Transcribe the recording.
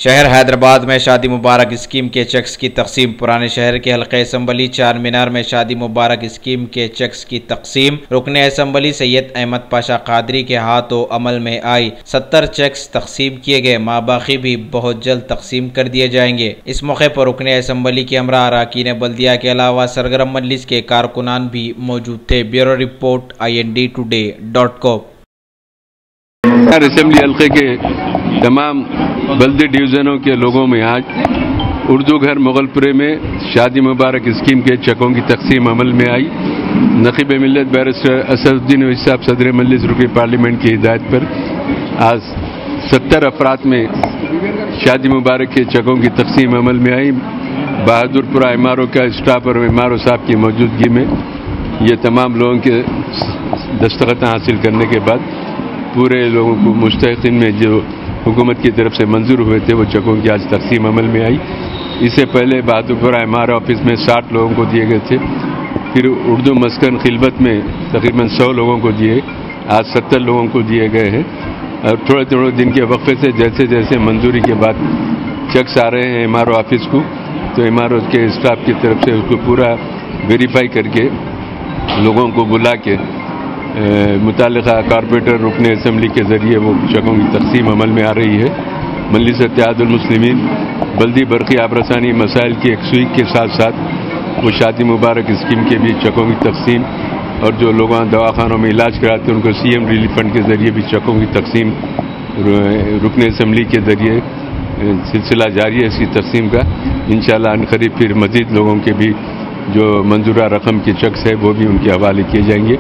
شہر حیدرآباد میں شادی مبارک اسکیم کے چیکس کی تقسیم۔ پرانے شہر کے حلقہ اسمبلی چار مینار میں شادی مبارک اسکیم کے چیکس کی تقسیم رکن اسمبلی سید احمد پاشا قادری کے ہاتھوں عمل میں آئی۔ 70 چیکس تقسیم کیے گئے، باقی بھی بہت جلد تقسیم کر دیے جائیں گے۔ اس موقع پر رکن اسمبلی کے ہمراہ اراکین بلدیہ کے علاوہ سرگرم مجلس کے کارکنان بھی موجود تھے۔ Bureau report ndtoday.com۔ اسمبلی حلقے کے تمام بلدی ڈویژنوں کے لوگوں میں آج اردو گھر مغلپورے میں شادی مبارک اسکیم کے چیکوں کی تقسیم عمل میں آئی۔ نقیب ملت بیرسٹر اسد الدین اویسی صاحب صدر مجلس رکن پارلیمنٹ کی ہدایت پر آج 70 افراد میں شادی مبارک کے چیکوں کی تقسیم عمل میں آئی۔ بہادر پورہ ایم آر او کا اسٹاف اور ایم آر او صاحب کی موجودگی میں یہ تمام لوگوں کے دستخط حاصل کرنے کے بعد پورے لوگوں کو مستحقین میں جو حکومت کی طرف سے منظور ہوئے تھے وہ چیکوں کی آج تقسیم عمل میں آئی۔ اس سے پہلے بہادر پورہ ایم آر او آفس میں 60 لوگوں کو دیے گئے تھے، پھر اردو مسکن خلبت میں تقریباً 100 لوگوں کو دیے، آج 70 لوگوں کو دیے گئے ہیں۔ اور تھوڑے تھوڑے دن کے وقفے سے جیسے جیسے منظوری کے بعد چیکس آ رہے ہیں ایم آر او آفس کو، تو ایم آر او کے اسٹاف کی طرف سے اس کو پورا ویریفائی کر کے لوگوں کو بلا کے متعلقہ کارپوریٹر رکن اسمبلی کے ذریعے وہ چیکوں کی تقسیم عمل میں آ رہی ہے۔ مجلس اتحاد المسلمین بلدی برقی آبرسانی مسائل کی یکسوئی کے ساتھ ساتھ وہ شادی مبارک اسکیم کے بھی چیکوں کی تقسیم، اور جو لوگ دواخانوں میں علاج کراتے ہیں ان کو سی ایم ریلیف فنڈ کے ذریعے بھی چیکوں کی تقسیم رکن اسمبلی کے ذریعے سلسلہ جاری ہے اس کی تقسیم کا۔ انشاءاللہ عنقریب پھر مزید لوگوں کے بھی جو منظورہ رقم کے چیکس ہے وہ بھی ان کے حوالے کیے جائیں گے۔